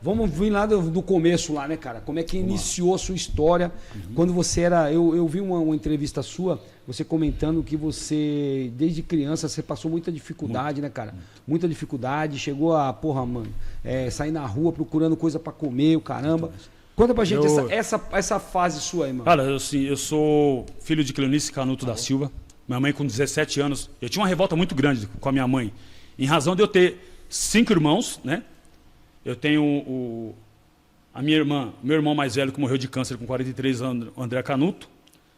Vamos vir lá do começo lá, né, cara? Como é que iniciou a sua história quando você era... Eu vi uma entrevista sua, você comentando que você, desde criança, você passou muita dificuldade, né, cara? Muita dificuldade, chegou a, sair na rua procurando coisa pra comer, o caramba. Conta pra gente essa fase sua aí, mano. Cara, eu sou filho de Cleonice Canuto da Silva. Minha mãe com 17 anos. Eu tinha uma revolta muito grande com a minha mãe. Em razão de eu ter 5 irmãos, né? Eu tenho a minha irmã, meu irmão mais velho que morreu de câncer com 43 anos, André Canuto.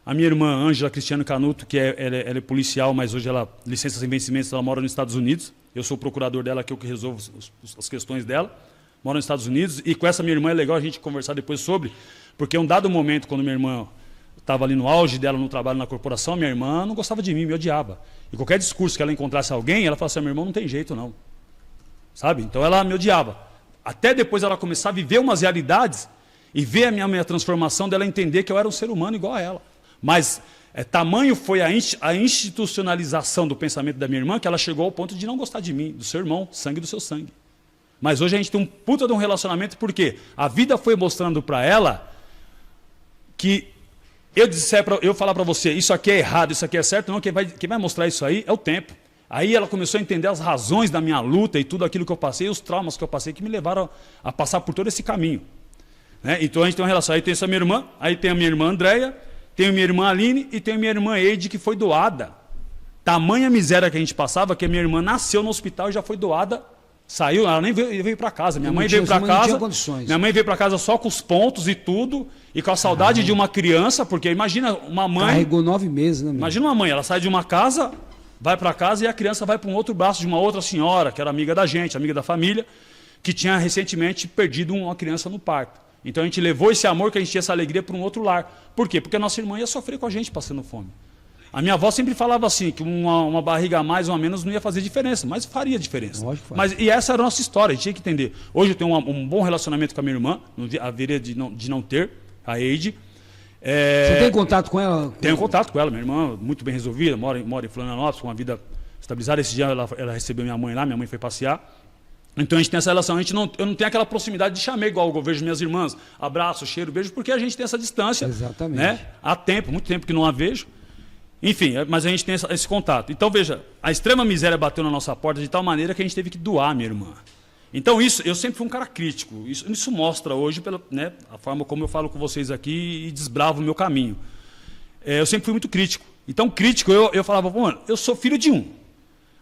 A minha irmã, Ângela Cristiano Canuto, que ela é policial, mas hoje ela, licença sem vencimentos, ela mora nos Estados Unidos. Eu sou o procurador dela, que eu que resolvo as questões dela. Mora nos Estados Unidos. E com essa minha irmã é legal a gente conversar depois sobre, porque um dado momento, quando minha irmã estava ali no auge dela no trabalho na corporação, minha irmã não gostava de mim, me odiava. E qualquer discurso que ela encontrasse alguém, ela falava assim, meu irmão não tem jeito não. Sabe? Então ela me odiava. Até depois ela começar a viver umas realidades e ver a minha transformação dela entender que eu era um ser humano igual a ela. Mas tamanho foi a institucionalização do pensamento da minha irmã que ela chegou ao ponto de não gostar de mim, do seu irmão, sangue do seu sangue. Mas hoje a gente tem um puta de um relacionamento porque a vida foi mostrando para ela que eu falar para você, isso aqui é errado, isso aqui é certo, não, quem vai mostrar isso aí é o tempo. Aí ela começou a entender as razões da minha luta e tudo aquilo que eu passei, os traumas que eu passei, que me levaram a passar por todo esse caminho. Né? Então a gente tem uma relação. Aí tem essa minha irmã, aí tem a minha irmã Andréia, tem a minha irmã Aline e tem a minha irmã Eide, que foi doada. Tamanha miséria que a gente passava, que a minha irmã nasceu no hospital e já foi doada, saiu, ela nem veio para casa. Minha mãe veio para casa. Minha mãe veio para casa só com os pontos e tudo, e com a saudade de uma criança, porque imagina uma mãe. Carregou 9 meses, né, meu? Imagina uma mãe, ela sai de uma casa, vai para casa e a criança vai para um outro braço de uma outra senhora, que era amiga da gente, amiga da família, que tinha recentemente perdido uma criança no parto. Então a gente levou esse amor, que a gente tinha essa alegria, para um outro lar. Por quê? Porque a nossa irmã ia sofrer com a gente passando fome. A minha avó sempre falava assim, que uma barriga a mais ou a menos não ia fazer diferença, mas faria diferença. E essa era a nossa história, a gente tinha que entender. Hoje eu tenho um bom relacionamento com a minha irmã, haveria de não ter, a Eide. Você tem contato com ela? Tenho contato com ela, minha irmã muito bem resolvida, mora em Florianópolis, com uma vida estabilizada. Esse dia ela recebeu minha mãe lá, minha mãe foi passear. Então a gente tem essa relação, eu não tenho aquela proximidade de chamar igual eu vejo minhas irmãs, abraço, cheiro, beijo, porque a gente tem essa distância. Exatamente. Né? Há tempo, muito tempo que não a vejo. Enfim, mas a gente tem esse contato. Então veja, a extrema miséria bateu na nossa porta de tal maneira que a gente teve que doar a minha irmã. Então isso, eu sempre fui um cara crítico. Isso mostra hoje a forma como eu falo com vocês aqui e desbravo o meu caminho. Eu sempre fui muito crítico. Então crítico, eu falava, mano, eu sou filho de um.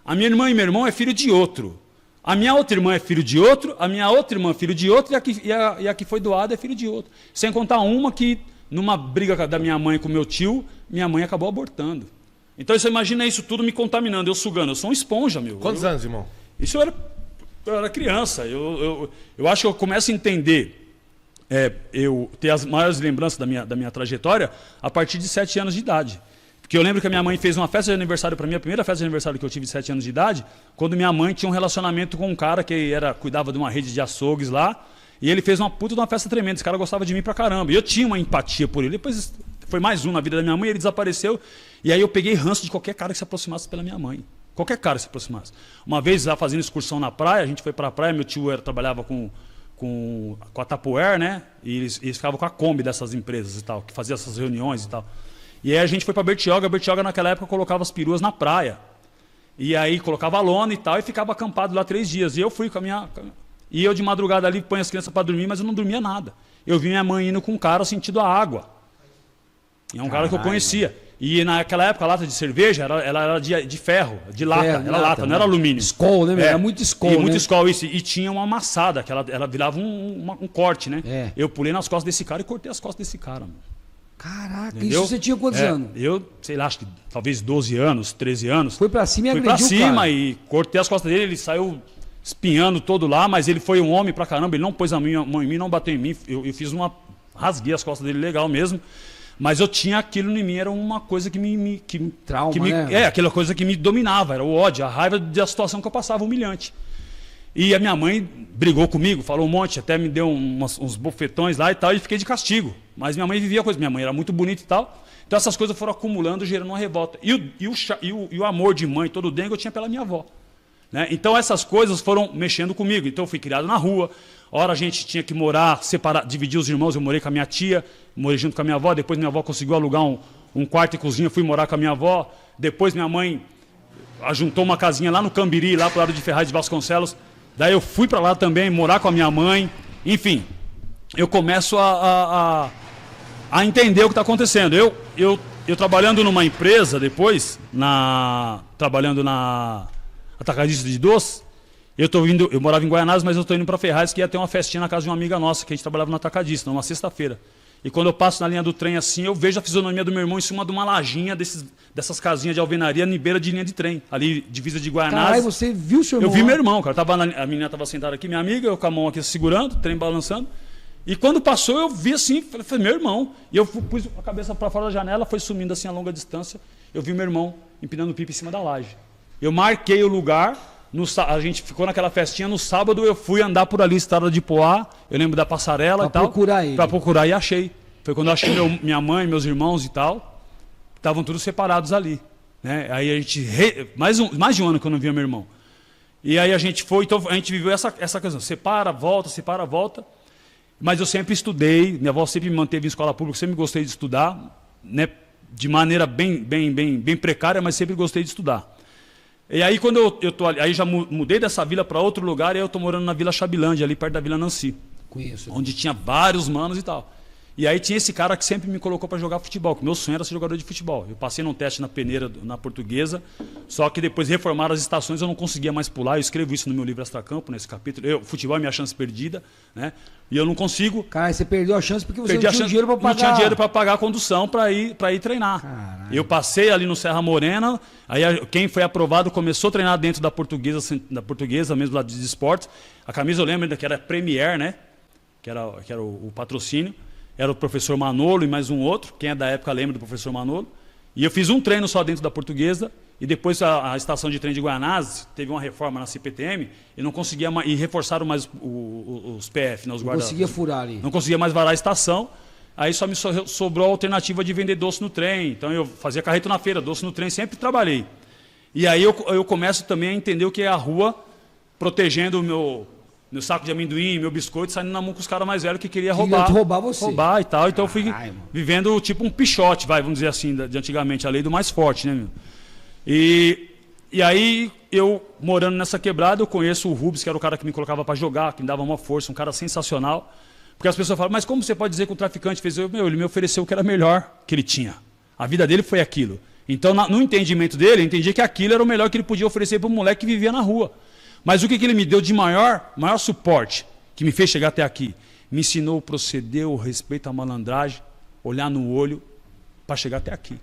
A minha irmã e meu irmão é filho de outro. A minha outra irmã é filho de outro, a minha outra irmã é filho de outro e a que foi doada é filho de outro. Sem contar uma que, numa briga da minha mãe com meu tio, minha mãe acabou abortando. Então você imagina isso tudo me contaminando, eu sugando. Eu sou uma esponja, meu. Quantos anos, irmão? Isso eu era criança. Eu acho que eu começo a entender, eu ter as maiores lembranças da minha trajetória a partir de 7 anos de idade. Porque eu lembro que a minha mãe fez uma festa de aniversário para mim, a primeira festa de aniversário que eu tive de 7 anos de idade, quando minha mãe tinha um relacionamento com um cara que cuidava de uma rede de açougues lá, e ele fez uma puta de uma festa tremenda. Esse cara gostava de mim pra caramba. E eu tinha uma empatia por ele. Depois foi mais um na vida da minha mãe, ele desapareceu. E aí eu peguei ranço de qualquer cara que se aproximasse pela minha mãe. Qualquer cara que se aproximasse. Uma vez lá fazendo excursão na praia, a gente foi pra praia, meu tio trabalhava com a Tupperware, né? E eles ficavam com a Kombi dessas empresas e tal, que fazia essas reuniões e tal. E aí a gente foi pra Bertioga. A Bertioga naquela época colocava as peruas na praia. E aí colocava a lona e tal, e ficava acampado lá 3 dias. E eu fui com a minha... E eu de madrugada ali ponho as crianças para dormir, mas eu não dormia nada. Eu vi minha mãe indo com um cara sentido a água. E é um cara que eu conhecia. E naquela época a lata de cerveja ela era de ferro, de lata. Era lata, não era alumínio. Skol, né? Era muito Skol, né? Muito Skol, isso. E tinha uma amassada, que ela virava um corte, né? Eu pulei nas costas desse cara e cortei as costas desse cara, mano. Caraca, entendeu? Isso você tinha quantos anos? Eu, sei lá, acho que talvez 12 anos, 13 anos. Foi pra cima e agrediu o cara. Fui pra cima e cortei as costas dele, ele saiu espinhando todo lá, mas ele foi um homem pra caramba, ele não pôs a mão em mim, não bateu em mim, eu fiz rasguei as costas dele legal mesmo, mas eu tinha aquilo em mim, era uma coisa que trauma, né? Aquela coisa que me dominava, era o ódio, a raiva da situação que eu passava, humilhante. E a minha mãe brigou comigo, falou um monte, até me deu uns bofetões lá e tal, e fiquei de castigo. Mas minha mãe vivia coisa, minha mãe era muito bonita e tal, então essas coisas foram acumulando, gerando uma revolta. E o amor de mãe, todo o dengue eu tinha pela minha avó. Né? Então essas coisas foram mexendo comigo. Então eu fui criado na rua, hora a gente tinha que morar, separar, dividir os irmãos. Eu morei com a minha tia, morei junto com a minha avó. Depois minha avó conseguiu alugar um quarto e cozinha, fui morar com a minha avó. Depois minha mãe ajuntou uma casinha lá no Cambiri, lá pro lado de Ferraz de Vasconcelos. Daí eu fui para lá também, morar com a minha mãe. Enfim, eu começo a entender o que está acontecendo. Eu trabalhando numa empresa depois, trabalhando na Atacadista de Doce, eu morava em Guaianazes, mas eu estou indo para Ferraz, que ia ter uma festinha na casa de uma amiga nossa, que a gente trabalhava no Atacadista, numa sexta-feira. E quando eu passo na linha do trem assim, eu vejo a fisionomia do meu irmão em cima de uma lajinha dessas casinhas de alvenaria em beira de linha de trem, ali divisa de Guaianazes. Caralho, você viu seu irmão? Eu vi meu irmão, cara. A menina estava sentada aqui, minha amiga, eu com a mão aqui segurando, o trem balançando. E quando passou, eu vi assim, falei, meu irmão. E eu pus a cabeça para fora da janela, foi sumindo assim a longa distância. Eu vi meu irmão empinando pipa em cima da laje. Eu marquei o lugar, a gente ficou naquela festinha, no sábado eu fui andar por ali, estrada de Poá, eu lembro da passarela e tal. Pra procurar e achei. Foi quando eu achei minha mãe, meus irmãos e tal, estavam todos separados ali. Né? Aí a gente, mais de um ano que eu não via meu irmão. E aí a gente foi, então a gente viveu essa questão, separa, volta. Mas eu sempre estudei, minha avó sempre me manteve em escola pública, sempre gostei de estudar, né? De maneira bem precária, mas sempre gostei de estudar. E aí quando eu tô ali, aí já mudei dessa vila para outro lugar, e aí eu tô morando na Vila Chabilândia, ali perto da Vila Nancy. Conheço. Onde tinha vários manos e tal. E aí tinha esse cara que sempre me colocou para jogar futebol, que meu sonho era ser jogador de futebol. Eu passei num teste na peneira, na Portuguesa, só que depois reformaram as estações, eu não conseguia mais pular. Eu escrevo isso no meu livro Extracampo, nesse capítulo. Futebol é minha chance perdida, né? E eu não consigo. Cara, você perdeu a chance porque você não tinha dinheiro para pagar. Não tinha dinheiro para pagar a condução para ir treinar. Caralho. Eu passei ali no Serra Morena, aí quem foi aprovado começou a treinar dentro da Portuguesa mesmo lá de esportes. A camisa eu lembro ainda que era Premier, né? Que era o patrocínio. Era o professor Manolo e mais um outro. Quem é da época lembra do professor Manolo. E eu fiz um treino só dentro da Portuguesa. E depois a estação de trem de Guaianazes teve uma reforma na CPTM e não conseguia mais, e reforçaram mais os PF, né, os guarda-chuva. Não conseguia furar ali. Não conseguia mais varar a estação. Aí só me sobrou a alternativa de vender doce no trem. Então eu fazia carreto na feira, doce no trem, sempre trabalhei. E aí eu começo também a entender o que é a rua, protegendo o meu saco de amendoim, meu biscoito, saindo na mão com os caras mais velhos que queria roubar. Roubar você. Roubar e tal. Então eu fui vivendo tipo um pichote, vamos dizer assim, de antigamente, a lei do mais forte, né, meu? E aí, eu morando nessa quebrada, eu conheço o Rubens, que era o cara que me colocava para jogar, que me dava uma força, um cara sensacional. Porque as pessoas falam, mas como você pode dizer que o traficante fez? Ele me ofereceu o que era melhor que ele tinha. A vida dele foi aquilo. Então, no entendimento dele, eu entendi que aquilo era o melhor que ele podia oferecer para um moleque que vivia na rua. Mas o que ele me deu de maior suporte, que me fez chegar até aqui? Me ensinou o proceder, o respeito à malandragem, olhar no olho, para chegar até aqui.